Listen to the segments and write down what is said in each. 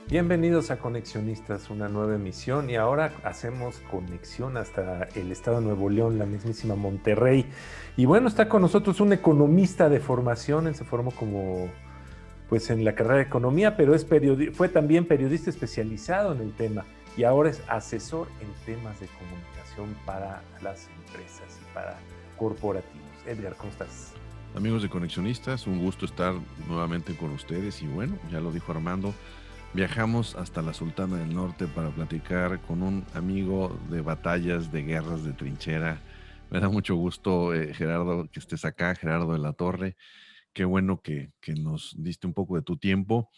Bienvenidos a Conexionistas, una nueva emisión y ahora hacemos conexión hasta el estado de Nuevo León, la mismísima Monterrey. Y bueno, está con nosotros un economista de formación, él se formó como pues en la carrera de economía, pero fue también periodista especializado en el tema y ahora es asesor en temas de comunicación para las empresas y para corporativos. Edgar, ¿cómo estás? Amigos de Conexionistas, un gusto estar nuevamente con ustedes y bueno, ya lo dijo Armando, viajamos hasta la Sultana del Norte para platicar con un amigo de batallas, de guerras, de trinchera. Me da mucho gusto, Gerardo, que estés acá, Gerardo de la Torre. Qué bueno que nos diste un poco de tu tiempo.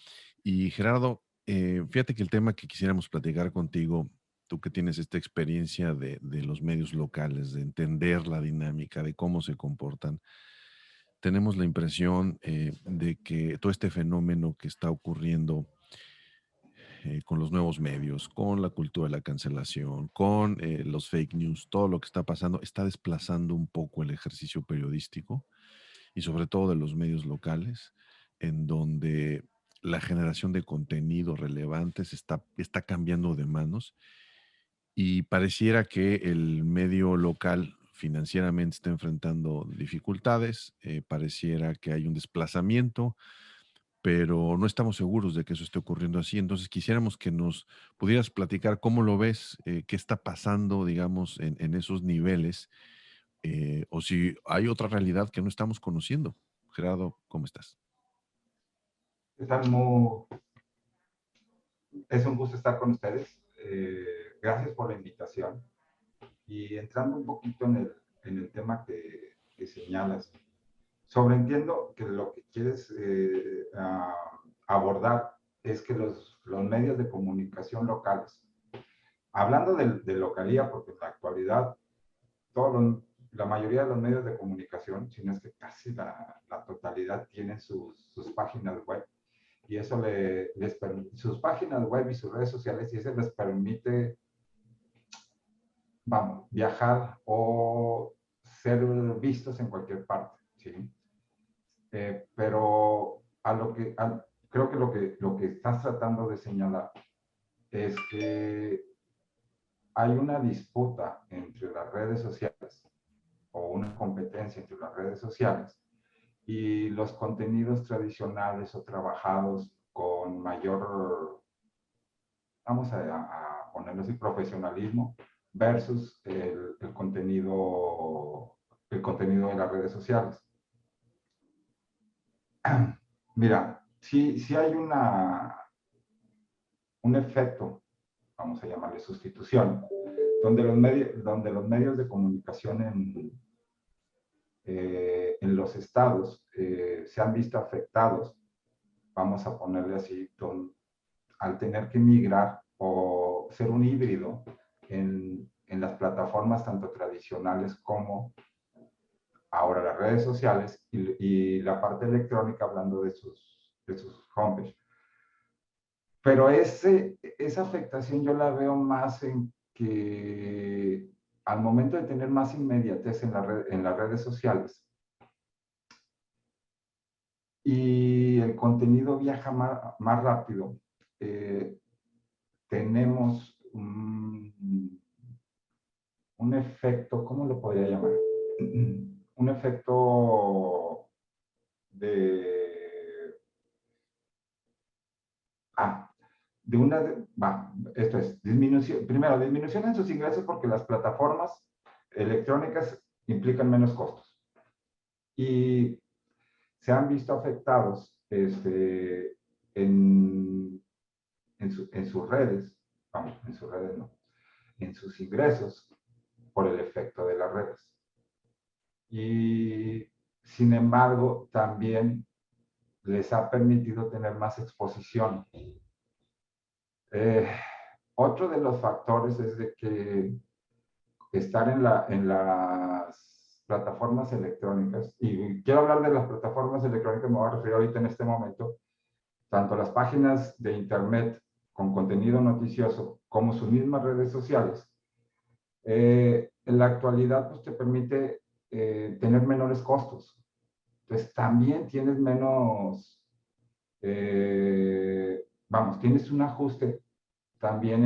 Y Gerardo, fíjate que el tema que quisiéramos platicar contigo, tú que tienes esta experiencia de los medios locales, de entender la dinámica, de cómo se comportan, tenemos la impresión de que todo este fenómeno que está ocurriendo con los nuevos medios, con la cultura de la cancelación, con los fake news, todo lo que está pasando, está desplazando un poco el ejercicio periodístico y sobre todo de los medios locales, en donde la generación de contenidos relevantes está cambiando de manos y pareciera que el medio local financieramente está enfrentando dificultades, pareciera que hay un desplazamiento, pero no estamos seguros de que eso esté ocurriendo así. Entonces quisiéramos que nos pudieras platicar cómo lo ves, qué está pasando, digamos, en esos niveles, o si hay otra realidad que no estamos conociendo. Gerardo, ¿cómo estás? Están muy, es un gusto estar con ustedes. Gracias por la invitación. Y entrando un poquito en el tema que señalas, sobreentiendo que lo que quieres abordar es que los medios de comunicación locales, hablando de localía, porque en la actualidad la mayoría de los medios de comunicación, si no es que casi la totalidad, tienen sus páginas web y eso les permite, sus páginas web y sus redes sociales, y eso les permite, vamos, viajar o ser vistos en cualquier parte, ¿sí? Pero creo que lo que estás tratando de señalar es que hay una disputa entre las redes sociales o una competencia entre las redes sociales y los contenidos tradicionales o trabajados con mayor, vamos a ponerlo así, profesionalismo versus el contenido de las redes sociales. Mira, sí hay un efecto, vamos a llamarle sustitución, donde los medios de comunicación en los estados se han visto afectados, vamos a ponerle así, al tener que migrar o ser un híbrido en las plataformas tanto tradicionales como ahora las redes sociales y la parte electrónica, hablando de sus homepage. Pero esa afectación yo la veo más en que al momento de tener más inmediatez en las redes sociales y el contenido viaja más rápido, eh, tenemos un efecto, ¿cómo lo podría llamar? Un efecto de... Ah, esto es, disminución, primero, disminución en sus ingresos porque las plataformas electrónicas implican menos costos. Y se han visto afectados en, en sus redes, vamos, en sus redes no, en sus ingresos por el efecto de las redes. Y sin embargo, también les ha permitido tener más exposición. Eh, Otro de los factores es de que estar en las plataformas electrónicas, y quiero hablar de las plataformas electrónicas, me voy a referir ahorita en este momento, tanto las páginas de internet con contenido noticioso como sus mismas redes sociales, en la actualidad pues, te permite tener menores costos. Entonces también tienes menos, vamos, tienes un ajuste también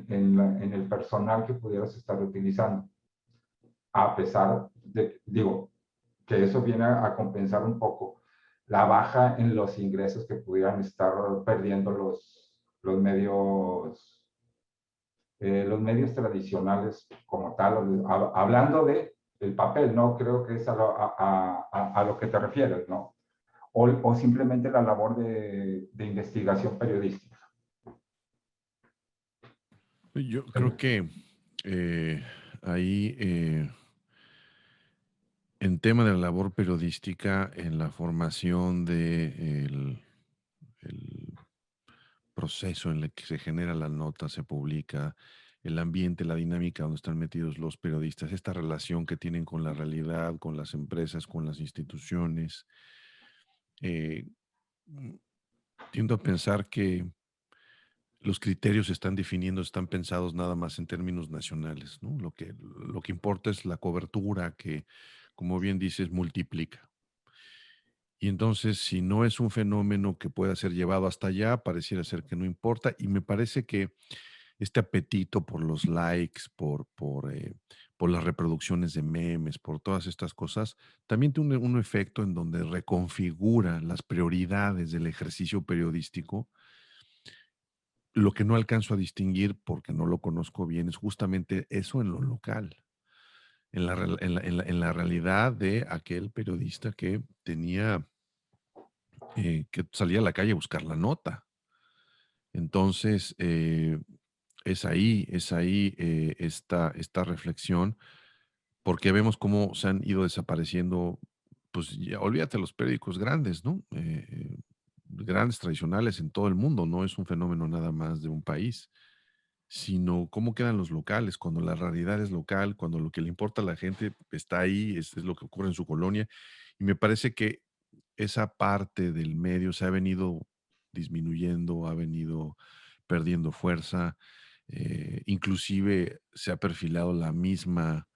en el personal que pudieras estar utilizando, a pesar de, digo, que eso viene a compensar un poco la baja en los ingresos que pudieran estar perdiendo los medios tradicionales como tal, hablando de el papel, ¿no? Creo que es a lo que te refieres, ¿no? O simplemente la labor de investigación periodística. Yo creo que ahí, en tema de la labor periodística, en la formación de el proceso en el que se genera la nota, se publica, el ambiente, la dinámica donde están metidos los periodistas, esta relación que tienen con la realidad, con las empresas, con las instituciones. eh, mm, Tiendo a pensar que los criterios se están definiendo, están pensados nada más en términos nacionales, ¿no? Lo que importa es la cobertura que, como bien dices, multiplica. Y entonces, si no es un fenómeno que pueda ser llevado hasta allá, pareciera ser que no importa. Y me parece que este apetito por los likes, por las reproducciones de memes, por todas estas cosas, también tiene un efecto en donde reconfigura las prioridades del ejercicio periodístico. Lo que no alcanzo a distinguir, porque no lo conozco bien, es justamente eso en lo local, en la realidad de aquel periodista que tenía, que salía a la calle a buscar la nota. Entonces, es ahí esta reflexión, porque vemos cómo se han ido desapareciendo, pues ya olvídate los periódicos grandes, ¿no? Grandes tradicionales en todo el mundo, no es un fenómeno nada más de un país, sino cómo quedan los locales, cuando la realidad es local, cuando lo que le importa a la gente está ahí, es lo que ocurre en su colonia. Y me parece que esa parte del medio se ha venido disminuyendo, ha venido perdiendo fuerza, inclusive se ha perfilado la misma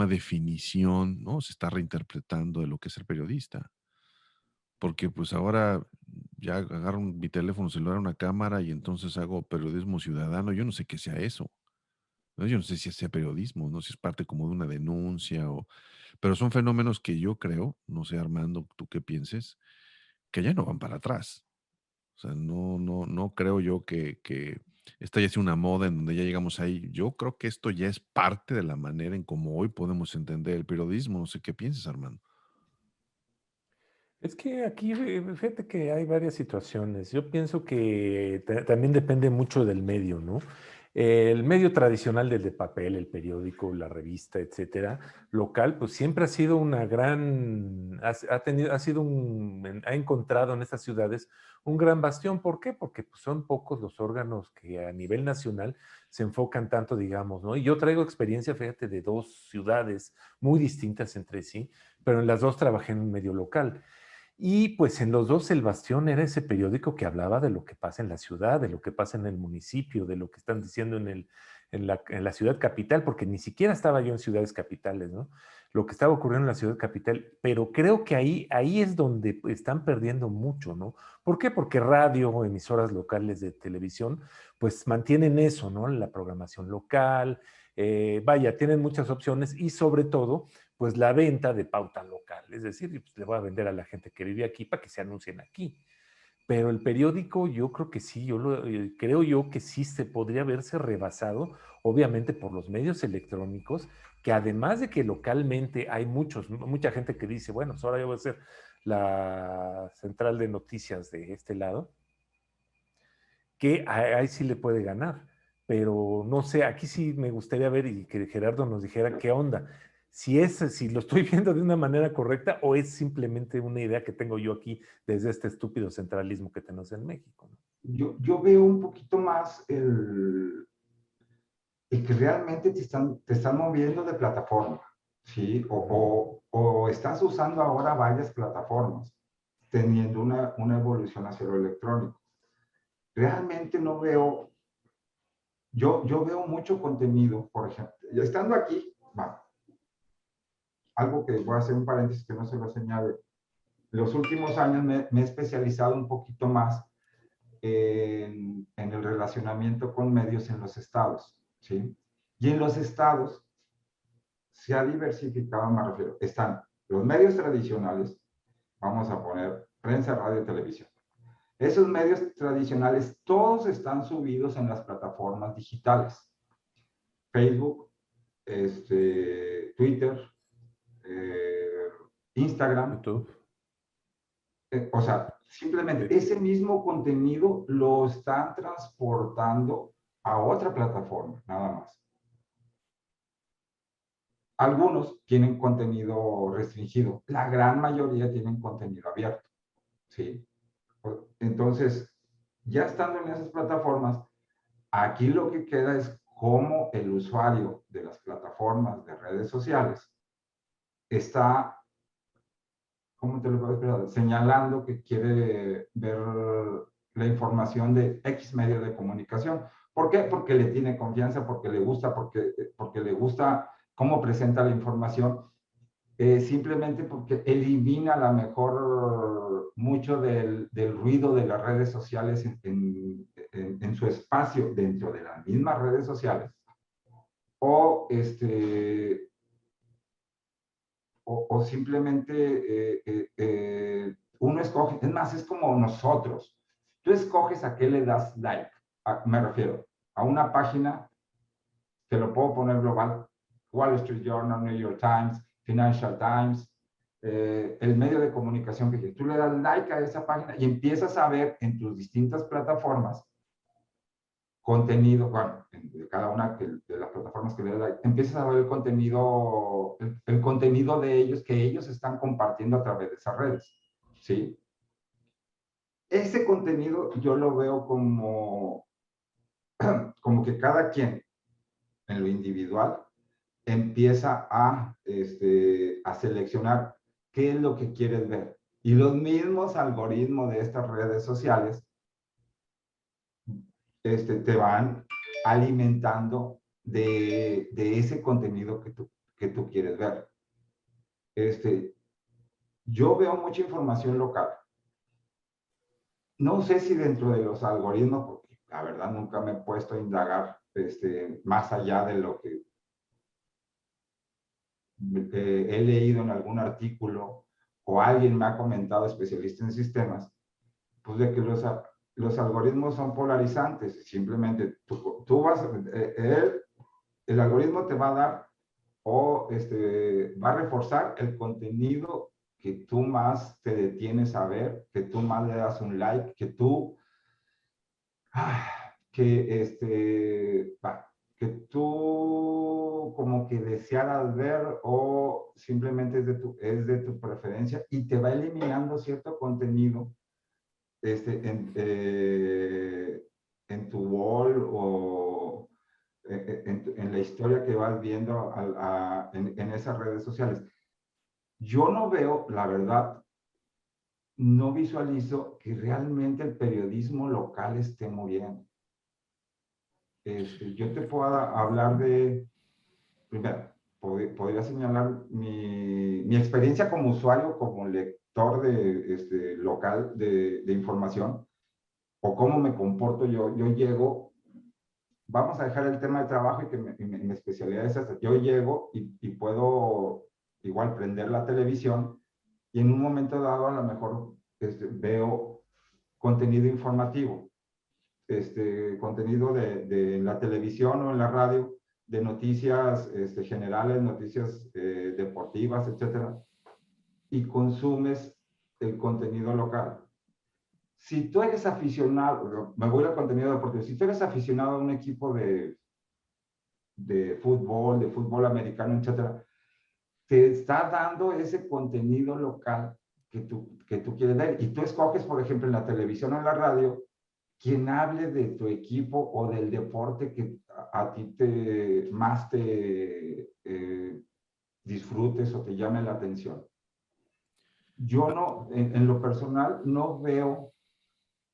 definición, ¿no? Se está reinterpretando de lo que es ser periodista, porque pues ahora ya agarro mi teléfono celular, una cámara y entonces hago periodismo ciudadano. Yo no sé qué sea eso, ¿no? Yo no sé si sea periodismo, no sé si es parte como de una denuncia pero son fenómenos que yo creo, no sé, Armando, tú qué pienses, que ya no van para atrás. O sea, no creo yo que esta ya sea una moda en donde ya llegamos ahí. Yo creo que esto ya es parte de la manera en cómo hoy podemos entender el periodismo. No sé qué piensas, Armando. Es que aquí, fíjate que hay varias situaciones. Yo pienso que también depende mucho del medio, ¿no? El medio tradicional del de papel, el periódico, la revista, etcétera, local, pues siempre ha sido una gran, ha sido ha encontrado en estas ciudades un gran bastión. ¿Por qué? Porque pues, son pocos los órganos que a nivel nacional se enfocan tanto, digamos, ¿no? Y yo traigo experiencia, fíjate, de dos ciudades muy distintas entre sí, pero en las dos trabajé en un medio local. Y pues en los dos el Bastión era ese periódico que hablaba de lo que pasa en la ciudad, de lo que pasa en el municipio, de lo que están diciendo en la ciudad capital, porque ni siquiera estaba yo en ciudades capitales, ¿no? Lo que estaba ocurriendo en la ciudad capital, pero creo que ahí es donde están perdiendo mucho, ¿no? ¿Por qué? Porque radio o emisoras locales de televisión, pues mantienen eso, ¿no? La programación local, vaya, tienen muchas opciones y sobre todo pues la venta de pauta local. Es decir, pues, le voy a vender a la gente que vive aquí para que se anuncien aquí. Pero el periódico, yo creo que sí, creo yo que sí se podría verse rebasado, obviamente por los medios electrónicos, que además de que localmente hay mucha gente que dice, bueno, pues ahora yo voy a ser la central de noticias de este lado, que ahí sí le puede ganar. Pero no sé, aquí sí me gustaría ver y que Gerardo nos dijera qué onda. Si lo estoy viendo de una manera correcta o es simplemente una idea que tengo yo aquí desde este estúpido centralismo que tenemos en México, ¿no? Yo veo un poquito más el que realmente te están moviendo de plataforma, ¿sí? O estás usando ahora varias plataformas, teniendo una evolución hacia lo electrónico. Realmente no veo, yo veo mucho contenido, por ejemplo, estando aquí, va, algo que voy a hacer un paréntesis que no se lo señale. los últimos años me he especializado un poquito más en el relacionamiento con medios en los estados, ¿sí? Y en los estados se ha diversificado, me refiero, están los medios tradicionales, vamos a poner prensa, radio y televisión. Esos medios tradicionales todos están subidos en las plataformas digitales. Facebook, Twitter, Instagram. YouTube. O sea, simplemente ese mismo contenido lo están transportando a otra plataforma, nada más. Algunos tienen contenido restringido, la gran mayoría tienen contenido abierto, ¿sí? Entonces, ya estando en esas plataformas, aquí lo que queda es cómo el usuario de las plataformas de redes sociales está, ¿cómo te lo puedo explicar? Señalando que quiere ver la información de X medio de comunicación. ¿Por qué? Porque le tiene confianza, porque le gusta, porque le gusta cómo presenta la información, simplemente porque elimina a lo mejor mucho del ruido de las redes sociales en su espacio dentro de las mismas redes sociales. O, o simplemente uno escoge, es más, es como nosotros. Tú escoges a qué le das like. Me refiero a una página, te lo puedo poner global, Wall Street Journal, New York Times, Financial Times, el medio de comunicación que quieres. Tú le das like a esa página y empiezas a ver en tus distintas plataformas contenido, bueno, de cada una de las plataformas que le das like, empiezas a ver el contenido de ellos que ellos están compartiendo a través de esas redes, ¿sí? Ese contenido yo lo veo como, como que cada quien en lo individual empieza a seleccionar qué es lo que quieres ver. Y los mismos algoritmos de estas redes sociales te van alimentando de ese contenido que tú quieres ver. Yo veo mucha información local. No sé si dentro de los algoritmos, porque la verdad nunca me he puesto a indagar más allá de lo que he leído en algún artículo o alguien me ha comentado, especialista en sistemas, pues de que los algoritmos son polarizantes. Simplemente tú vas, el algoritmo te va a dar o va a reforzar el contenido que tú más te detienes a ver, que tú más le das un like, que tú, que tú como que desearas ver o simplemente es de tu preferencia y te va eliminando cierto contenido en tu wall o en la historia que vas viendo en esas redes sociales. Yo no veo, la verdad, no visualizo que realmente el periodismo local esté muriendo. Yo te puedo hablar de, primero, podría señalar mi experiencia como usuario, como lector local de información, o cómo me comporto yo. Yo llego, vamos a dejar el tema de trabajo y que mi especialidad es esta. Yo llego y puedo igual prender la televisión y en un momento dado a lo mejor veo contenido informativo, contenido de la televisión o en la radio, de noticias generales, noticias deportivas, etcétera, y consumes el contenido local. Si tú eres aficionado, me voy al contenido deportivo, si tú eres aficionado a un equipo de fútbol americano, etcétera, te está dando ese contenido local que tú quieres ver. Y tú escoges, por ejemplo, en la televisión o en la radio, quien hable de tu equipo o del deporte que a ti más te disfrutes o te llame la atención. Yo no, en lo personal, no veo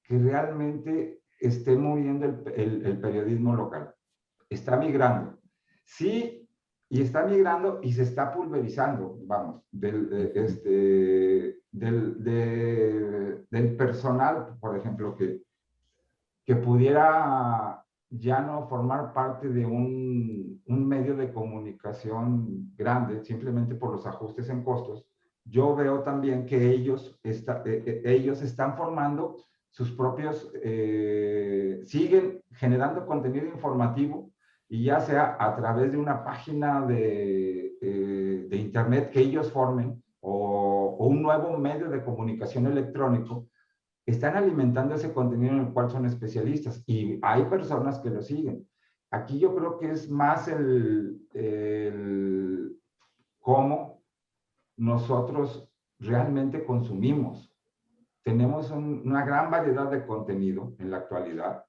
que realmente esté muriendo el periodismo local. Está migrando. Sí, y está migrando y se está pulverizando, vamos, de del personal, por ejemplo, que pudiera ya no formar parte de un medio de comunicación grande, simplemente por los ajustes en costos. Yo veo también que ellos están formando sus propios, siguen generando contenido informativo, y ya sea a través de una página de internet que ellos formen, o un nuevo medio de comunicación electrónico, están alimentando ese contenido en el cual son especialistas, y hay personas que lo siguen. Aquí yo creo que es más el cómo nosotros realmente consumimos. Tenemos una gran variedad de contenido en la actualidad,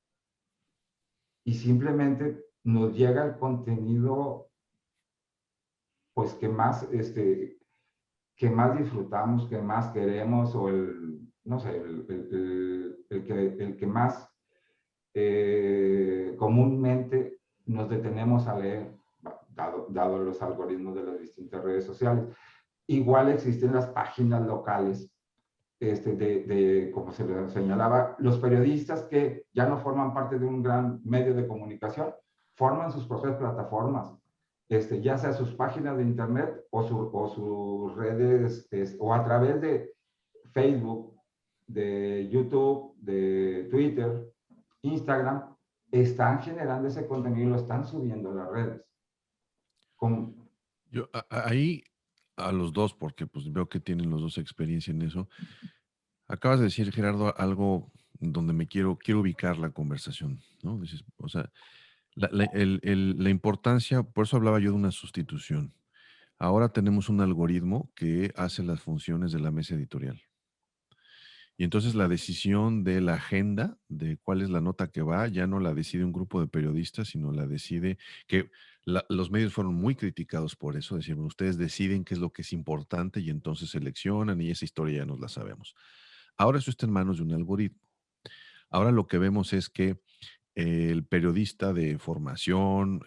y simplemente nos llega el contenido pues que más disfrutamos, que más queremos, o no sé, el que más comúnmente nos detenemos a leer, dado los algoritmos de las distintas redes sociales. Igual existen las páginas locales, como se les señalaba, los periodistas que ya no forman parte de un gran medio de comunicación, forman sus propias plataformas, ya sea sus páginas de internet, o sus redes, o a través de Facebook, de YouTube, de Twitter, Instagram, están generando ese contenido y lo están subiendo a las redes. Con, Yo ahí a los dos, porque pues veo que tienen los dos experiencia en eso. Acabas de decir, Gerardo, algo donde quiero ubicar la conversación, ¿no? Dices, o sea, la importancia, por eso hablaba yo de una sustitución. Ahora tenemos un algoritmo que hace las funciones de la mesa editorial. Y entonces la decisión de la agenda, de cuál es la nota que va, ya no la decide un grupo de periodistas, sino la decide que los medios fueron muy criticados por eso, decir, bueno, ustedes deciden qué es lo que es importante y entonces seleccionan y esa historia ya nos la sabemos. Ahora eso está en manos de un algoritmo. Ahora lo que vemos es que el periodista de formación,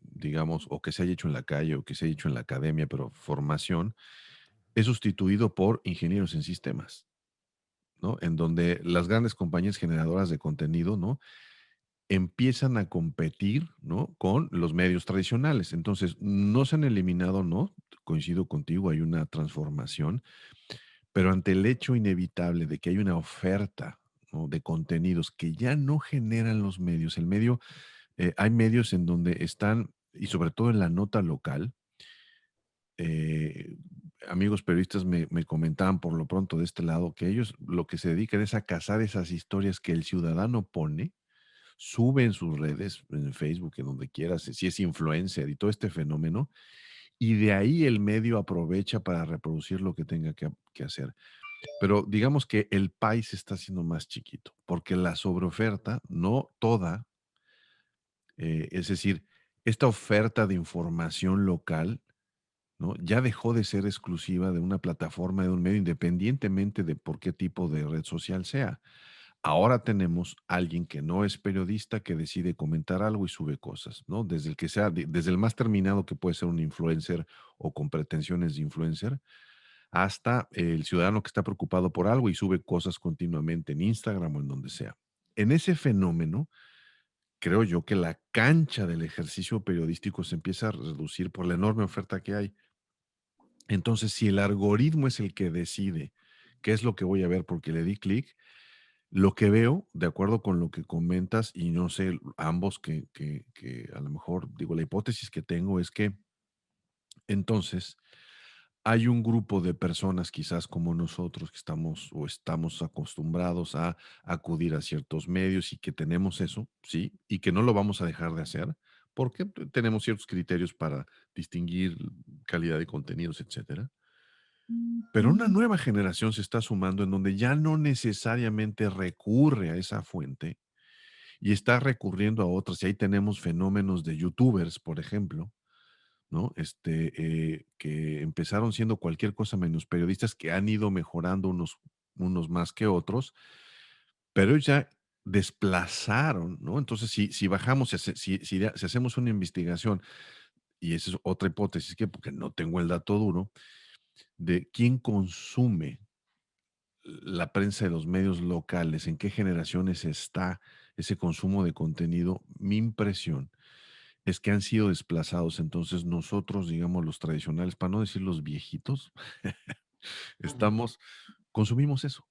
digamos, o que se haya hecho en la calle o que se haya hecho en la academia, pero formación, es sustituido por ingenieros en sistemas, ¿no? En donde las grandes compañías generadoras de contenido, ¿no? Empiezan a competir, ¿no? Con los medios tradicionales. Entonces, no se han eliminado, ¿no? Coincido contigo, hay una transformación, pero ante el hecho inevitable de que hay una oferta, ¿no? De contenidos que ya no generan los medios, hay medios en donde están, y sobre todo en la nota local, eh, amigos periodistas me comentaban por lo pronto de este lado que ellos lo que se dedican es a cazar esas historias que el ciudadano pone, sube en sus redes, en Facebook, en donde quieras, si es influencer y todo este fenómeno, y de ahí el medio aprovecha para reproducir lo que tenga que hacer. Pero digamos que el país se está haciendo más chiquito, porque la sobreoferta, no toda, es decir, esta oferta de información local, ¿no? Ya dejó de ser exclusiva de una plataforma, de un medio, independientemente de por qué tipo de red social sea. Ahora tenemos alguien que no es periodista que decide comentar algo y sube cosas, ¿no? Desde el que sea, desde el más terminado que puede ser un influencer o con pretensiones de influencer, hasta el ciudadano que está preocupado por algo y sube cosas continuamente en Instagram o en donde sea. En ese fenómeno, creo yo que la cancha del ejercicio periodístico se empieza a reducir por la enorme oferta que hay. Entonces, si el algoritmo es el que decide qué es lo que voy a ver porque le di clic, lo que veo, de acuerdo con lo que comentas, y no sé, ambos que a lo mejor, digo, la hipótesis que tengo es que entonces hay un grupo de personas quizás como nosotros que estamos acostumbrados a acudir a ciertos medios y que tenemos eso, sí, y que no lo vamos a dejar de hacer porque tenemos ciertos criterios para distinguir calidad de contenidos, etcétera. Pero una nueva generación se está sumando en donde ya no necesariamente recurre a esa fuente y está recurriendo a otras. Y ahí tenemos fenómenos de youtubers, por ejemplo, ¿no? Que empezaron siendo cualquier cosa menos periodistas, que han ido mejorando unos más que otros, pero ya desplazaron, ¿no? Entonces, si bajamos, si hacemos una investigación, y esa es otra hipótesis, que porque no tengo el dato duro, de quién consume la prensa de los medios locales, en qué generaciones está ese consumo de contenido, mi impresión es que han sido desplazados. Entonces nosotros, digamos, los tradicionales, para no decir los viejitos, estamos, consumimos eso.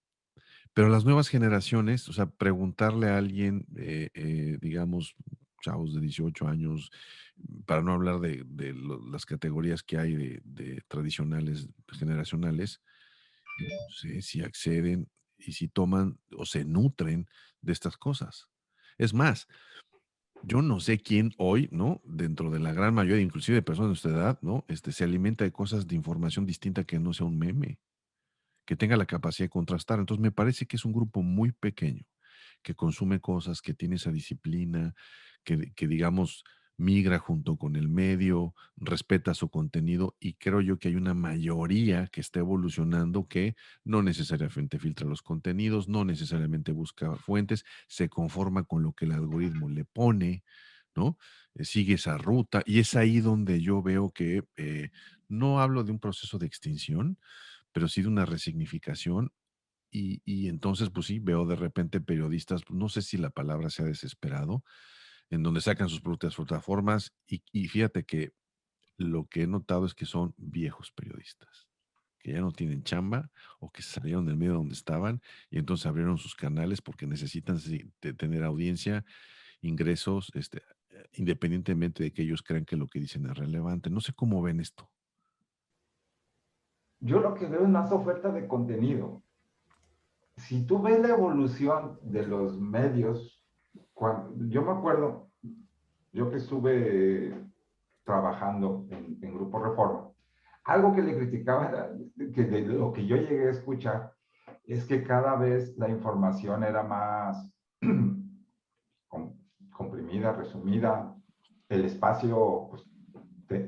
Pero las nuevas generaciones, o sea, preguntarle a alguien, digamos, chavos de 18 años, para no hablar de las categorías que hay de tradicionales, generacionales, no sé si acceden y si toman o se nutren de estas cosas. Es más, yo no sé quién hoy, ¿no? Dentro de la gran mayoría, inclusive de personas de nuestra edad, ¿no? Se alimenta de cosas de información distinta que no sea un meme, que tenga la capacidad de contrastar. Entonces, me parece que es un grupo muy pequeño, que consume cosas, que tiene esa disciplina, que digamos, migra junto con el medio, respeta su contenido y creo yo que hay una mayoría que está evolucionando que no necesariamente filtra los contenidos, no necesariamente busca fuentes, se conforma con lo que el algoritmo le pone, ¿no? Sigue esa ruta y es ahí donde yo veo que no hablo de un proceso de extinción, pero sí de una resignificación y entonces, pues sí, veo de repente periodistas, no sé si la palabra sea desesperado, en donde sacan sus propias plataformas y fíjate que lo que he notado es que son viejos periodistas, que ya no tienen chamba o que salieron del medio donde estaban y entonces abrieron sus canales porque necesitan tener audiencia, ingresos, independientemente de que ellos crean que lo que dicen es relevante. No sé cómo ven esto. Yo lo que veo es más oferta de contenido. Si tú ves la evolución de los medios, yo me acuerdo, yo que estuve trabajando en Grupo Reforma, algo que le criticaba era que de lo que yo llegué a escuchar es que cada vez la información era más comprimida, resumida, el espacio pues,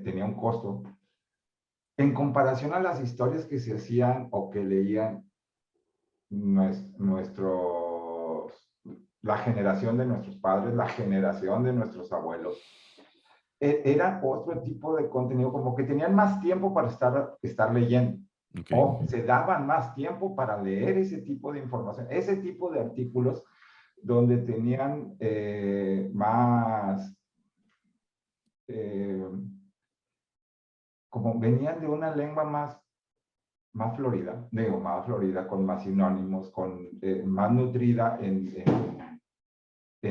tenía un costo. En comparación a las historias que se hacían o que leían nuestros, la generación de nuestros padres, la generación de nuestros abuelos, era otro tipo de contenido, como que tenían más tiempo para estar leyendo, Ok. o se daban más tiempo para leer ese tipo de información, ese tipo de artículos donde tenían más, eh, como venían de una lengua más florida, digo, más florida, con más sinónimos, más nutrida en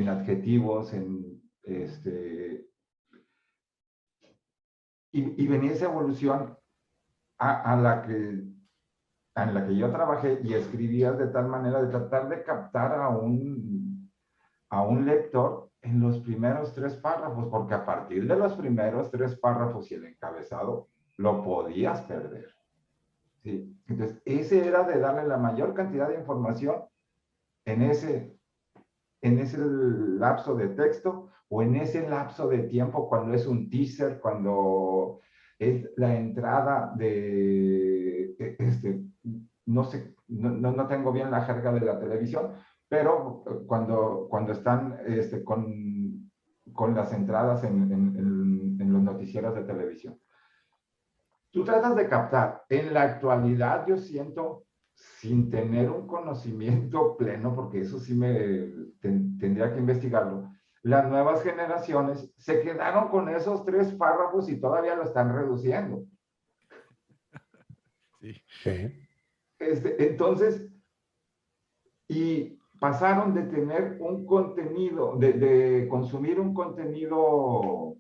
adjetivos, y venía esa evolución a la que yo trabajé y escribía de tal manera de tratar de captar a un lector en los primeros 3 párrafos, porque a partir de los primeros 3 párrafos y el encabezado, lo podías perder. ¿Sí? Entonces, ese era de darle la mayor cantidad de información en ese lapso de texto o en ese lapso de tiempo cuando es un teaser, cuando es la entrada no sé, no tengo bien la jerga de la televisión, pero cuando están con las entradas en los noticieros de televisión. Tú tratas de captar. En la actualidad yo siento, sin tener un conocimiento pleno, porque eso sí tendría que investigarlo, las nuevas generaciones se quedaron con esos 3 párrafos y todavía lo están reduciendo. Sí. Sí. Entonces, y pasaron de tener un contenido, de consumir un contenido,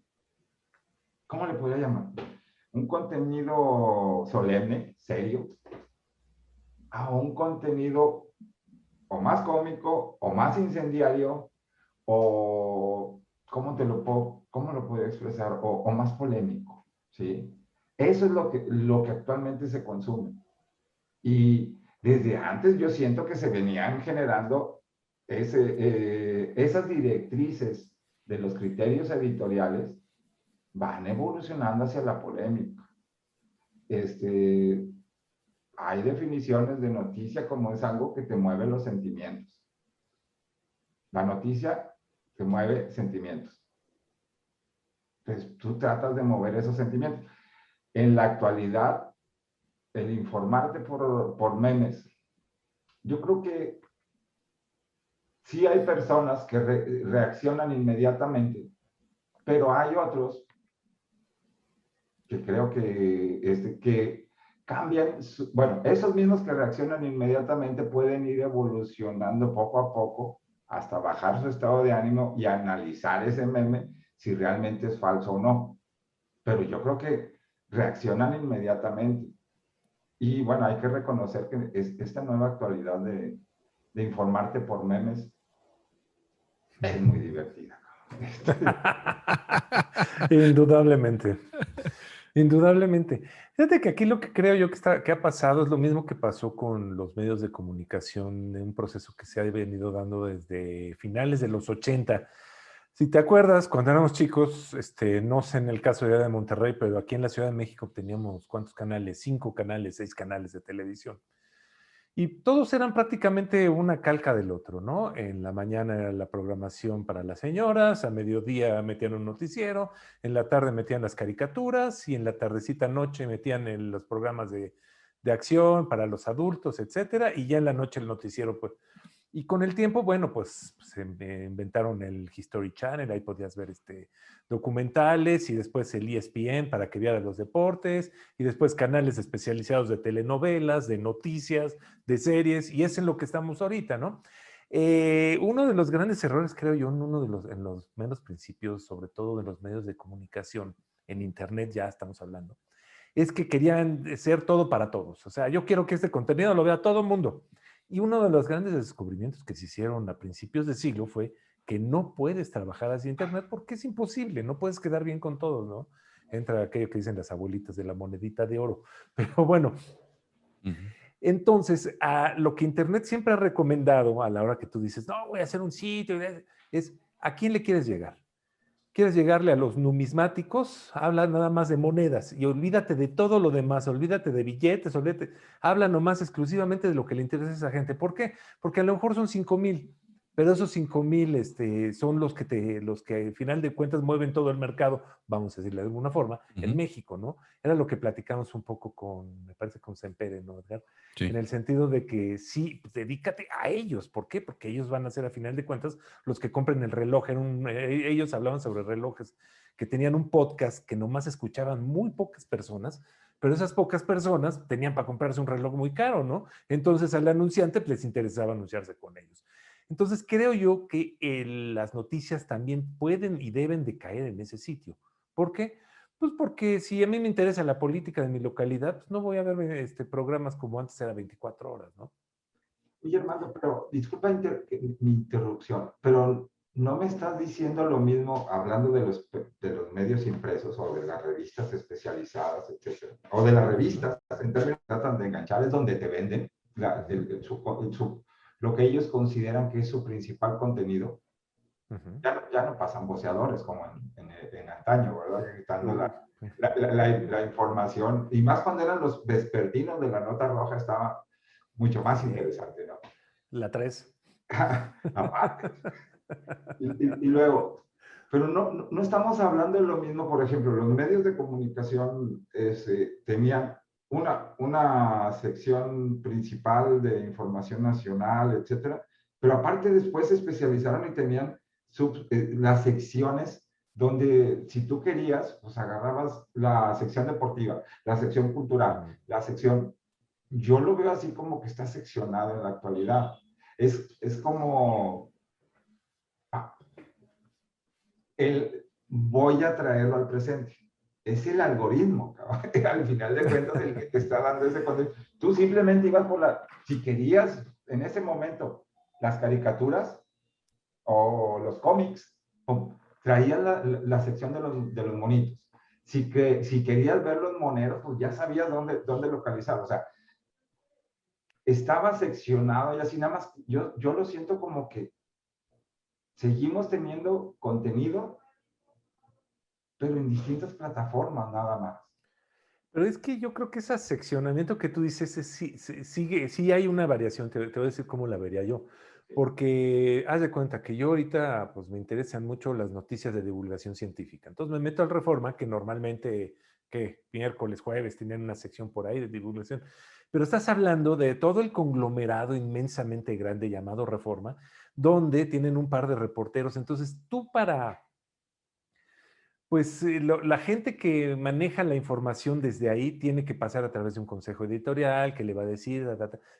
¿cómo le podría llamar? Un contenido solemne, serio, a un contenido o más cómico, o más incendiario, o cómo lo puedo expresar, o más polémico, ¿sí? Eso es lo que actualmente se consume. Y desde antes yo siento que se venían generando esas directrices de los criterios editoriales van evolucionando hacia la polémica. Hay definiciones de noticia como es algo que te mueve los sentimientos. La noticia te mueve sentimientos. Entonces, tú tratas de mover esos sentimientos. En la actualidad, el informarte por memes yo creo que sí hay personas que reaccionan inmediatamente, pero hay otros que creo que cambian, bueno, esos mismos que reaccionan inmediatamente pueden ir evolucionando poco a poco hasta bajar su estado de ánimo y analizar ese meme si realmente es falso o no. Pero yo creo que reaccionan inmediatamente. Y bueno, hay que reconocer que esta nueva actualidad de informarte por memes es muy divertida. Indudablemente. Indudablemente. Fíjate que aquí lo que creo yo que ha pasado es lo mismo que pasó con los medios de comunicación, en un proceso que se ha venido dando desde finales de los 80. Si te acuerdas, cuando éramos chicos, no sé en el caso de Monterrey, pero aquí en la Ciudad de México teníamos ¿cuántos canales? 5 canales, 6 canales de televisión. Y todos eran prácticamente una calca del otro, ¿no? En la mañana era la programación para las señoras, a mediodía metían un noticiero, en la tarde metían las caricaturas y en la tardecita noche metían los programas de acción para los adultos, etcétera, y ya en la noche el noticiero, pues. Y con el tiempo, bueno, pues se inventaron el History Channel, ahí podías ver documentales y después el ESPN para que viera los deportes y después canales especializados de telenovelas, de noticias, de series, y es en lo que estamos ahorita, ¿no? Uno de los grandes errores, creo yo, en los menos principios, sobre todo de los medios de comunicación, en Internet ya estamos hablando, es que querían ser todo para todos. O sea, yo quiero que este contenido lo vea todo el mundo. Y uno de los grandes descubrimientos que se hicieron a principios de siglo fue que no puedes trabajar así Internet porque es imposible, no puedes quedar bien con todos, ¿no? Entra aquello que dicen las abuelitas de la monedita de oro. Pero bueno, entonces, lo que Internet siempre ha recomendado a la hora que tú dices, no, voy a hacer un sitio, es ¿a quién le quieres llegar? ¿Quieres llegarle a los numismáticos? Habla nada más de monedas y olvídate de todo lo demás, olvídate de billetes, habla nomás exclusivamente de lo que le interesa a esa gente. ¿Por qué? Porque a lo mejor son 5,000, pero esos 5,000 son los que al final de cuentas mueven todo el mercado, vamos a decirle de alguna forma, en México, ¿no? Era lo que platicamos un poco me parece con Sempere, ¿no, Edgar? Sí. En el sentido de que sí, pues, dedícate a ellos. ¿Por qué? Porque ellos van a ser a final de cuentas los que compren el reloj. Ellos hablaban sobre relojes que tenían un podcast que nomás escuchaban muy pocas personas, pero esas pocas personas tenían para comprarse un reloj muy caro, ¿no? Entonces al anunciante pues, les interesaba anunciarse con ellos. Entonces creo yo que las noticias también pueden y deben de caer en ese sitio. ¿Por qué? Pues porque si a mí me interesa la política de mi localidad, pues no voy a ver programas como antes era 24 horas, ¿no? Oye, Armando, pero disculpa mi interrupción, pero no me estás diciendo lo mismo hablando de los medios impresos o de las revistas especializadas, etcétera, o de las revistas, en términos que tratan de enganchar, es donde te venden lo que ellos consideran que es su principal contenido. Ya no pasan voceadores como en antaño, ¿verdad? Gritando la información, y más cuando eran los vespertinos de la Nota Roja, estaba mucho más interesante, ¿no? La 3. Aparte. Y luego, pero no estamos hablando de lo mismo, por ejemplo, los medios de comunicación tenían una sección principal de información nacional, etcétera, pero aparte después se especializaron y tenían las secciones donde si tú querías, pues agarrabas la sección deportiva, la sección cultural, la sección. Yo lo veo así como que está seccionado en la actualidad. Es como voy a traerlo al presente. Es el algoritmo, cabrón. Al final de cuentas, el que te está dando ese contenido. Tú simplemente ibas si querías en ese momento las caricaturas o los cómics, traías la sección de los monitos. Si querías ver los moneros, pues ya sabías dónde localizar. O sea, estaba seccionado y así nada más. Yo lo siento como que seguimos teniendo contenido, pero en distintas plataformas nada más. Pero es que yo creo que ese seccionamiento que tú dices, sí hay una variación, te voy a decir cómo la vería yo. Porque haz de cuenta que yo ahorita pues me interesan mucho las noticias de divulgación científica. Entonces me meto al Reforma, que normalmente, miércoles, jueves, tienen una sección por ahí de divulgación. pero estás hablando de todo el conglomerado inmensamente grande llamado Reforma, donde tienen un par de reporteros. Entonces, tú para, pues la gente que maneja la información desde ahí tiene que pasar a través de un consejo editorial que le va a decir,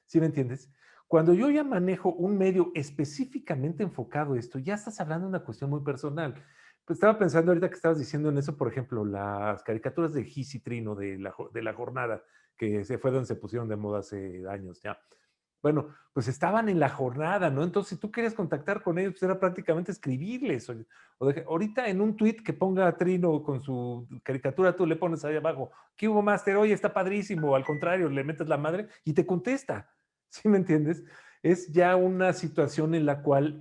¿sí me entiendes? Cuando yo ya manejo un medio específicamente enfocado a esto, ya estás hablando de una cuestión muy personal. Pues estaba pensando ahorita que estabas diciendo en eso, por ejemplo, las caricaturas de Gis y Trino de la jornada, que se fue donde se pusieron de moda hace años ya. Bueno, pues estaban en la jornada, ¿no? Entonces, si tú querías contactar con ellos, pues era prácticamente escribirles. Ahorita en un tweet que ponga a Trino con su caricatura, tú le pones ahí abajo, ¿qué hubo, Master? Oye, está padrísimo. Al contrario, le metes la madre y te contesta. ¿Sí me entiendes? Es ya una situación en la cual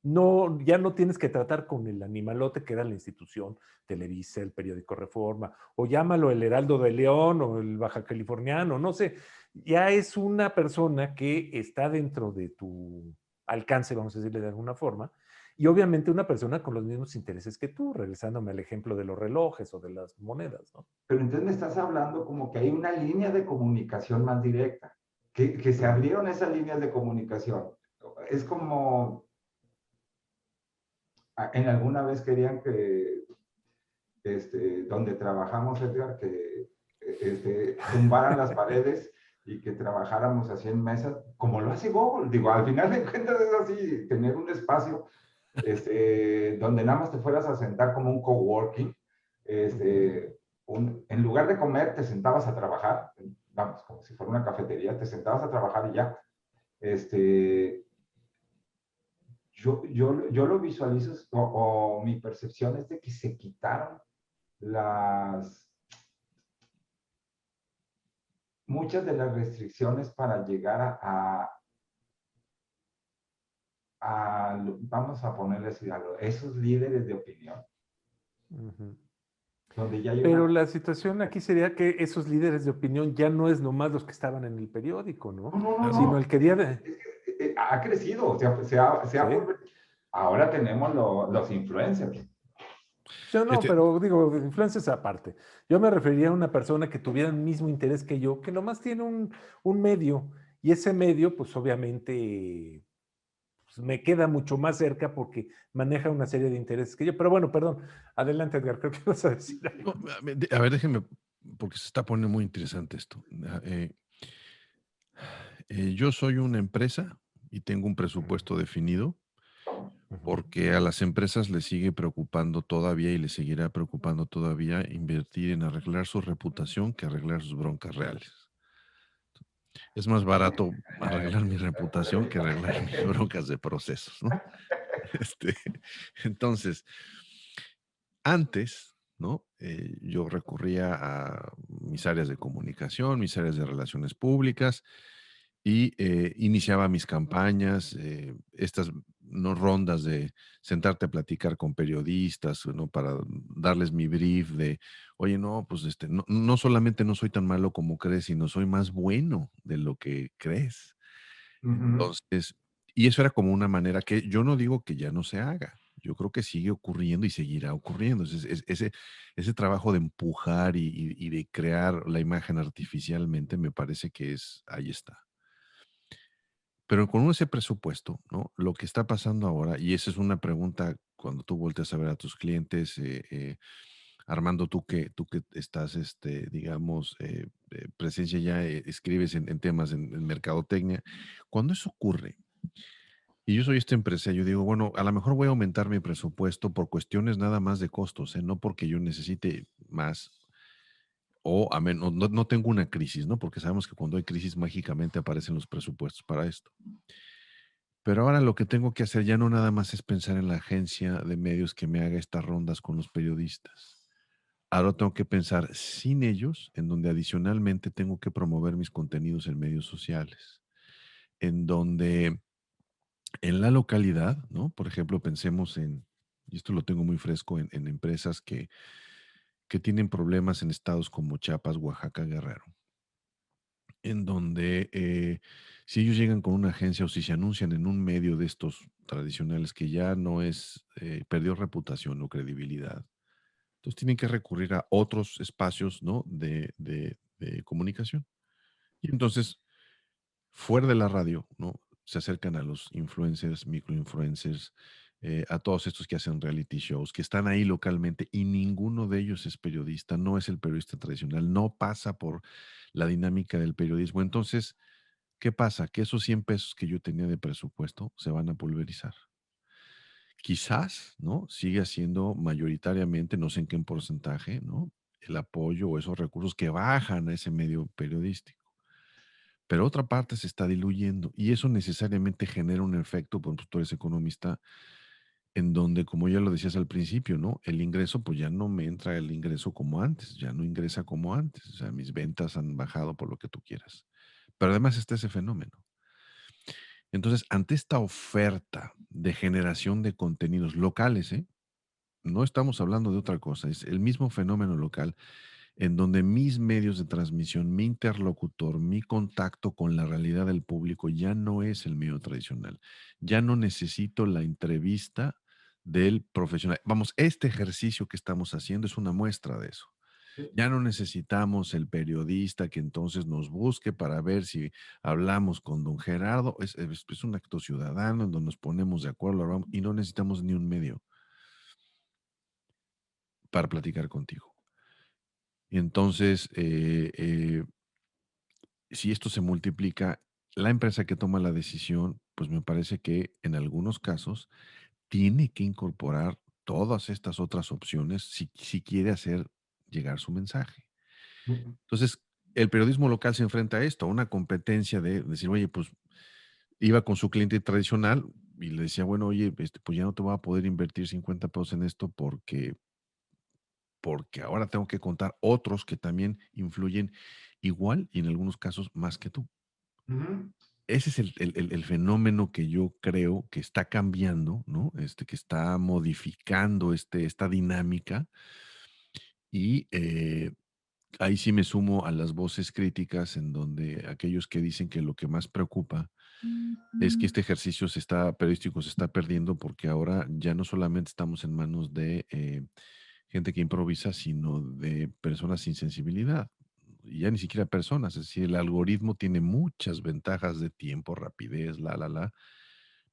no, ya no tienes que tratar con el animalote que era la institución, Televisa, el periódico Reforma, o llámalo el Heraldo de León o el Baja Californiano, no sé, ya es una persona que está dentro de tu alcance, vamos a decirle de alguna forma, y obviamente una persona con los mismos intereses que tú, regresándome al ejemplo de los relojes o de las monedas, ¿no? Pero entonces me estás hablando como que hay una línea de comunicación más directa, que se abrieron esas líneas de comunicación. Es como, en alguna vez querían que, donde trabajamos, Edgar, que tumbaran las paredes y que trabajáramos así en mesas, como lo hace Google. Digo, al final de cuentas es así, tener un espacio donde nada más te fueras a sentar como un coworking, en lugar de comer te sentabas a trabajar, vamos, como si fuera una cafetería, te sentabas a trabajar y ya. Este, yo lo visualizo, o mi percepción es de que se quitaron las, muchas de las restricciones para llegar vamos a ponerle así, a esos líderes de opinión, Ujú. donde ya hay Pero una... la situación aquí sería que esos líderes de opinión ya no es nomás los que estaban en el periódico, ¿no? No, no, no, Sino no. el que día de... Es que, ha crecido, Sí. ahora tenemos los influencers. Yo no, Este, pero digo, influencias aparte. Yo me referiría a una persona que tuviera el mismo interés que yo, que nomás tiene un medio, y ese medio, pues obviamente, pues, me queda mucho más cerca porque maneja una serie de intereses que yo. Pero bueno, perdón. Adelante, Edgar, creo que vas a decir no, algo. a ver, déjenme, porque se está poniendo muy interesante esto. Yo soy una empresa y tengo un presupuesto definido Ujú. porque a las empresas les sigue preocupando todavía y les seguirá preocupando todavía invertir en arreglar su reputación que arreglar sus broncas reales. Es más barato arreglar mi reputación que arreglar mis broncas de procesos, ¿no? Este, entonces, antes, ¿no? Yo recurría a mis áreas de comunicación, mis áreas de relaciones públicas y iniciaba mis campañas, estas no rondas de sentarte a platicar con periodistas, ¿no? Para darles mi brief de, oye, no, pues no, no solamente no soy tan malo como crees, sino soy más bueno de lo que crees. Ujú. Entonces, y eso era como una manera que yo no digo que ya no se haga. Yo creo que sigue ocurriendo y seguirá ocurriendo. Ese trabajo de empujar y de crear la imagen artificialmente me parece que ahí está. Pero con ese presupuesto, ¿no? Lo que está pasando ahora, y esa es una pregunta cuando tú volteas a ver a tus clientes, Armando, tú que estás, digamos, presencia ya, escribes en temas en mercadotecnia, cuando eso ocurre, y yo soy este empresario, digo, bueno, a lo mejor voy a aumentar mi presupuesto por cuestiones nada más de costos, no porque yo necesite más o a menos, no tengo una crisis, ¿no? Porque sabemos que cuando hay crisis mágicamente aparecen los presupuestos para esto. Pero ahora lo que tengo que hacer ya no nada más es pensar en la agencia de medios que me haga estas rondas con los periodistas. Ahora tengo que pensar sin ellos, en donde adicionalmente tengo que promover mis contenidos en medios sociales, en donde en la localidad, ¿no? Por ejemplo, pensemos y esto lo tengo muy fresco, en empresas que tienen problemas en estados como Chiapas, Oaxaca, Guerrero, en donde si ellos llegan con una agencia o si se anuncian en un medio de estos tradicionales que ya no perdió reputación o credibilidad, entonces tienen que recurrir a otros espacios, ¿no? de comunicación. Y entonces, fuera de la radio, ¿no? Se acercan a los influencers, microinfluencers, a todos estos que hacen reality shows, que están ahí localmente y ninguno de ellos es periodista, no es el periodista tradicional, no pasa por la dinámica del periodismo. Entonces, ¿qué pasa? Que esos 100 pesos que yo tenía de presupuesto se van a pulverizar. Quizás, ¿no? Sigue siendo mayoritariamente, no sé en qué porcentaje, ¿no? El apoyo o esos recursos que bajan a ese medio periodístico. Pero otra parte se está diluyendo y eso necesariamente genera un efecto, pues tú eres economista, en donde, como ya lo decías al principio, ¿no? El ingreso, pues ya no me entra el ingreso como antes, ya no ingresa como antes. O sea, mis ventas han bajado por lo que tú quieras. Pero además está ese fenómeno. Entonces, ante esta oferta de generación de contenidos locales, ¿eh? No estamos hablando de otra cosa, es el mismo fenómeno local en donde mis medios de transmisión, mi interlocutor, mi contacto con la realidad del público ya no es el medio tradicional. Ya no necesito la entrevista del profesional. Vamos, este ejercicio que estamos haciendo es una muestra de eso. Sí. Ya no necesitamos el periodista que entonces nos busque para ver si hablamos con don Gerardo. Es un acto ciudadano en donde nos ponemos de acuerdo hablamos, y no necesitamos ni un medio para platicar contigo. Y entonces, si esto se multiplica, la empresa que toma la decisión, pues me parece que en algunos casos tiene que incorporar todas estas otras opciones si quiere hacer llegar su mensaje. Entonces, el periodismo local se enfrenta a esto, a una competencia de decir, oye, pues iba con su cliente tradicional y le decía, bueno, oye, pues ya no te voy a poder invertir 50 pesos en esto porque ahora tengo que contar otros que también influyen igual y en algunos casos más que tú. Ujú. Ese es el fenómeno que yo creo que está cambiando, ¿no? Que está modificando esta dinámica y ahí sí me sumo a las voces críticas en donde aquellos que dicen que lo que más preocupa es que este ejercicio periodístico se está perdiendo porque ahora ya no solamente estamos en manos de gente que improvisa, sino de personas sin sensibilidad. Y ya ni siquiera personas, es decir, el algoritmo tiene muchas ventajas de tiempo, rapidez,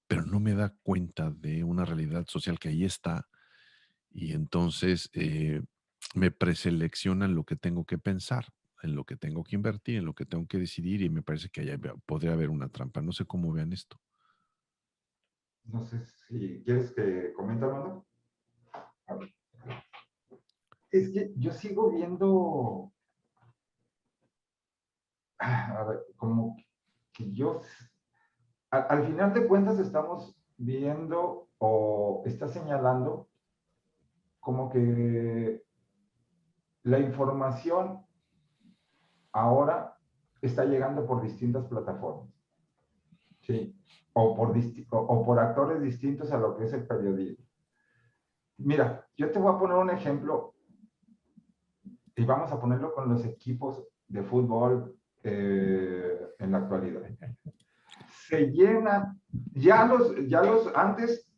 pero no me da cuenta de una realidad social que ahí está y entonces me preseleccionan lo que tengo que pensar, en lo que tengo que invertir, en lo que tengo que decidir y me parece que podría haber una trampa. No sé cómo vean esto. No sé si quieres que comente, Armando. A ver, es que yo sigo viendo, a ver, como que yo, al final de cuentas estamos viendo o está señalando como que la información ahora está llegando por distintas plataformas, ¿sí? O por actores distintos a lo que es el periodismo. Mira, yo te voy a poner un ejemplo y vamos a ponerlo con los equipos de fútbol en la actualidad. Se llenan, antes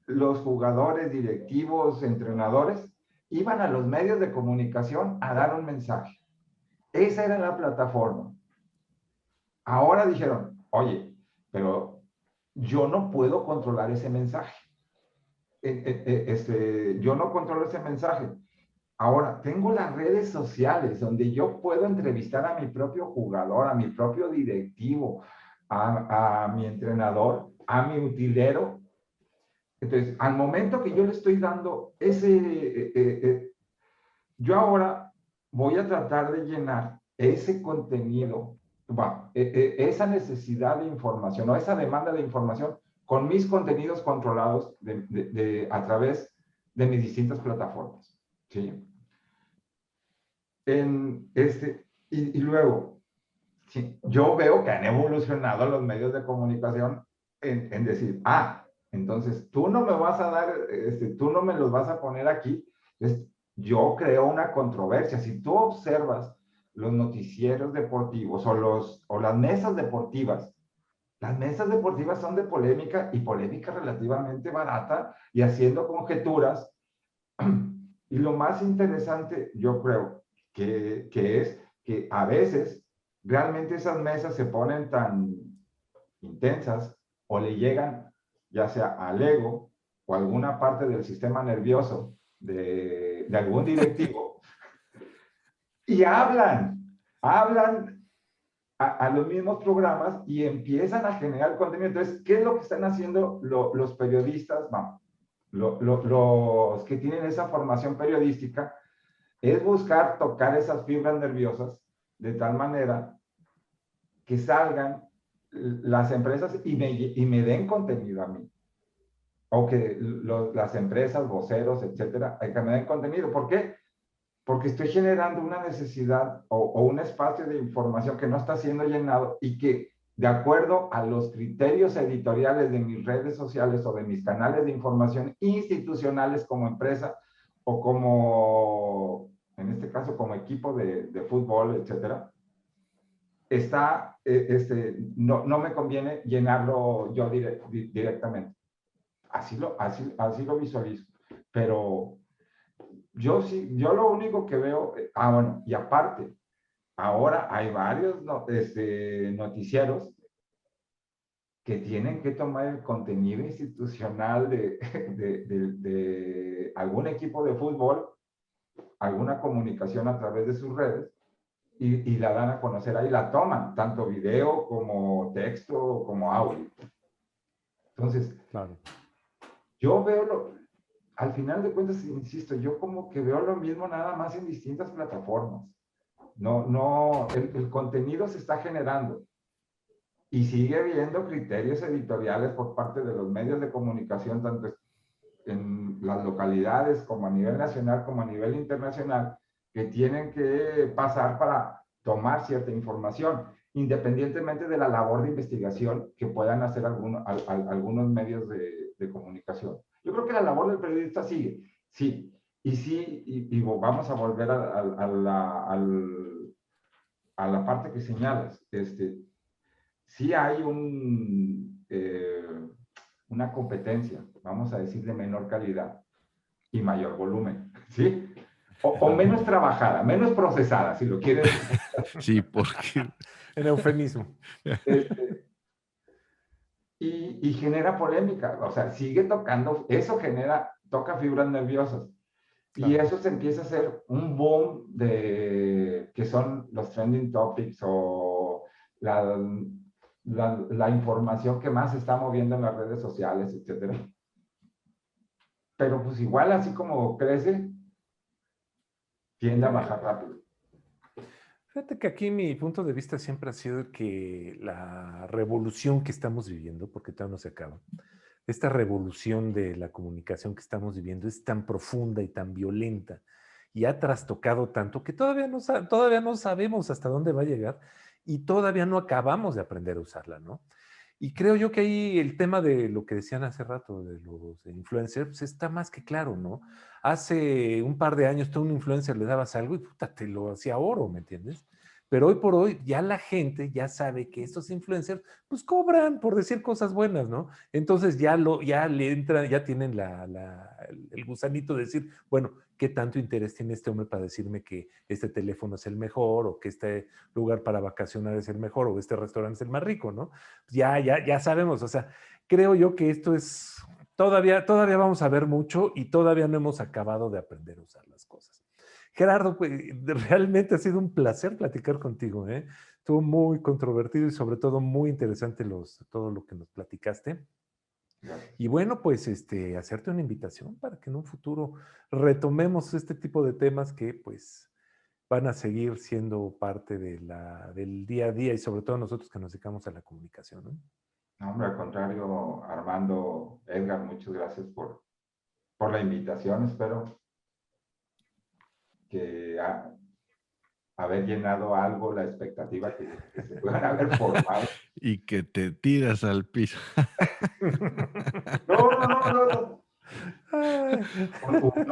los jugadores, directivos, entrenadores, iban a los medios de comunicación a dar un mensaje. Esa era la plataforma. Ahora dijeron, oye, pero yo no puedo controlar ese mensaje. Yo no controlo ese mensaje. Ahora, tengo las redes sociales donde yo puedo entrevistar a mi propio jugador, a mi propio directivo, a mi entrenador, a mi utilero. Entonces, al momento que yo le estoy dando yo ahora voy a tratar de llenar ese contenido, esa necesidad de información o esa demanda de información con mis contenidos controlados a través de mis distintas plataformas. ¿Sí? Y luego, sí, yo veo que han evolucionado los medios de comunicación en decir, entonces tú no me vas a dar, tú no me los vas a poner aquí. Entonces, yo creo una controversia. Si tú observas los noticieros deportivos o las mesas deportivas son de polémica y polémica relativamente barata y haciendo conjeturas. Y lo más interesante, yo creo, que es que a veces realmente esas mesas se ponen tan intensas o le llegan ya sea al ego o alguna parte del sistema nervioso de algún directivo y hablan a los mismos programas y empiezan a generar contenido. Entonces, ¿qué es lo que están haciendo los periodistas? Vamos, los que tienen esa formación periodística es buscar tocar esas fibras nerviosas de tal manera que salgan las empresas y me den contenido a mí. O que las empresas, voceros, etcétera, que me den contenido. ¿Por qué? Porque estoy generando una necesidad o un espacio de información que no está siendo llenado y que de acuerdo a los criterios editoriales de mis redes sociales o de mis canales de información institucionales como empresa o como, en este caso, como equipo de fútbol, etcétera, no me conviene llenarlo yo directamente. Así lo visualizo. Pero yo lo único que veo, bueno, y aparte, ahora hay varios noticieros que tienen que tomar el contenido institucional de algún equipo de fútbol, alguna comunicación a través de sus redes, y la dan a conocer ahí, la toman, tanto video como texto, como audio. Entonces, Claro. yo veo, al final de cuentas, insisto, yo como que veo lo mismo nada más en distintas plataformas. No, el contenido se está generando y sigue habiendo criterios editoriales por parte de los medios de comunicación, tanto en las localidades como a nivel nacional como a nivel internacional, que tienen que pasar para tomar cierta información, independientemente de la labor de investigación que puedan hacer algunos medios de comunicación. Yo creo que la labor del periodista sigue, sí, y sí, y vamos a volver a la parte que señalas. Sí hay una competencia, vamos a decir, de menor calidad y mayor volumen, ¿sí? O menos trabajada, menos procesada, si lo quieres. Sí, porque En eufemismo. Y genera polémica, o sea, sigue tocando, eso toca fibras nerviosas. Y Claro. eso se empieza a hacer un boom que son los trending topics o la información que más se está moviendo en las redes sociales, etcétera. Pero pues igual, así como crece, tiende a bajar rápido. Fíjate que aquí mi punto de vista siempre ha sido que la revolución que estamos viviendo, porque todavía no se acaba, esta revolución de la comunicación que estamos viviendo es tan profunda y tan violenta y ha trastocado tanto que todavía no sabemos hasta dónde va a llegar y todavía no acabamos de aprender a usarla, ¿no? Y creo yo que ahí el tema de lo que decían hace rato de los influencers pues está más que claro, ¿no? Hace un par de años tú a un influencer le dabas algo y puta, te lo hacía oro, ¿me entiendes? Pero hoy por hoy ya la gente ya sabe que estos influencers pues cobran por decir cosas buenas, ¿no? Entonces ya le entra, ya tienen el gusanito de decir, bueno, ¿qué tanto interés tiene este hombre para decirme que este teléfono es el mejor o que este lugar para vacacionar es el mejor o este restaurante es el más rico, ¿no? Ya sabemos, o sea, creo yo que esto es, todavía vamos a ver mucho y todavía no hemos acabado de aprender a usar las cosas. Gerardo, pues, realmente ha sido un placer platicar contigo, ¿eh? Estuvo muy controvertido y sobre todo muy interesante todo lo que nos platicaste. Gracias. Y bueno, pues hacerte una invitación para que en un futuro retomemos este tipo de temas que pues van a seguir siendo parte del día a día y sobre todo nosotros que nos dedicamos a la comunicación, ¿no? No, hombre, al contrario, Armando, Edgar, muchas gracias por la invitación. Espero que haber llenado algo la expectativa que se puedan haber formado. y que te tiras al piso. No.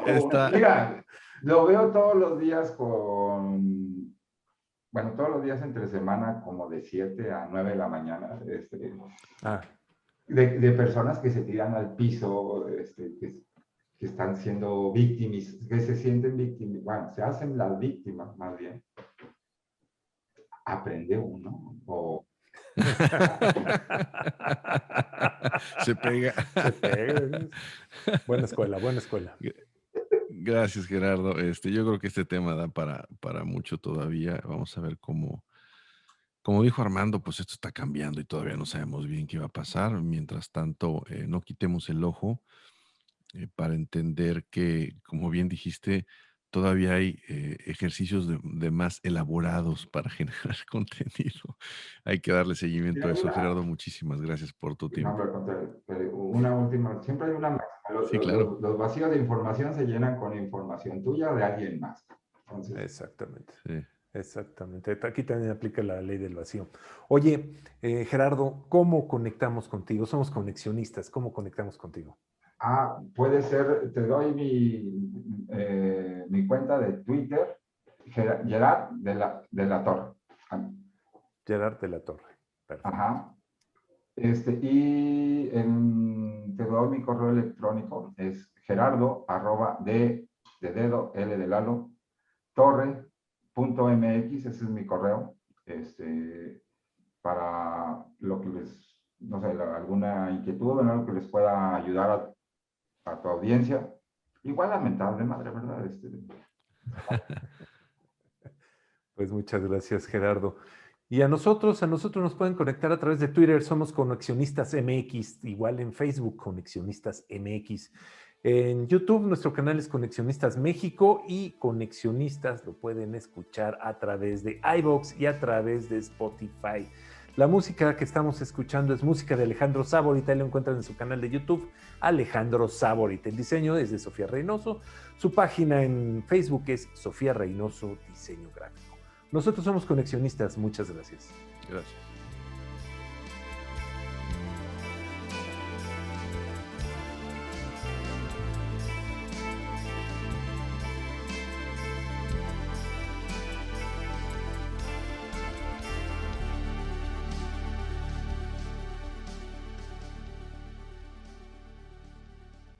Está, Mira, lo veo todos los días todos los días entre semana, como de 7 a 9 de la mañana, Ah, de personas que se tiran al piso, que están siendo víctimas, que se sienten víctimas, bueno, se hacen las víctimas más bien. aprende uno. O Se pega. Se pega. Buena escuela, buena escuela. Gracias, Gerardo. Yo creo que este tema da para mucho todavía. Vamos a ver como dijo Armando, pues esto está cambiando y todavía no sabemos bien qué va a pasar. Mientras tanto, no quitemos el ojo para entender que, como bien dijiste, todavía hay ejercicios de más elaborados para generar contenido. Hay que darle seguimiento a eso. Gerardo, muchísimas gracias por tu no, tiempo. pero al contrario, pero una última, siempre hay una máxima. Sí, claro. Los vacíos de información se llenan con información tuya o de alguien más. Entonces, Exactamente. Sí. Exactamente. Aquí también aplica la ley del vacío. Oye, Gerardo, ¿cómo conectamos contigo? Somos conexionistas. ¿Cómo conectamos contigo? puede ser, te doy mi cuenta de Twitter, Gerard de la Torre. Gerard de la Torre. Perfecto. Ajá. Y te doy mi correo electrónico, es gerardo @d de dedo, L de Lalo, torre.mx, ese es mi correo, para lo que no sé, alguna inquietud, en algo que les pueda ayudar a tu audiencia. Igual lamentable, madre, ¿verdad? Pues muchas gracias, Gerardo. Y a nosotros nos pueden conectar a través de Twitter, somos Conexionistas MX, igual en Facebook, Conexionistas MX. En YouTube, nuestro canal es Conexionistas México y Conexionistas lo pueden escuchar a través de iVoox y a través de Spotify. La música que estamos escuchando es música de Alejandro Saborit, ahí lo encuentran en su canal de YouTube, Alejandro Saborit. El diseño es de Sofía Reynoso, su página en Facebook es Sofía Reynoso Diseño Gráfico. Nosotros somos Conexionistas, muchas gracias. Gracias.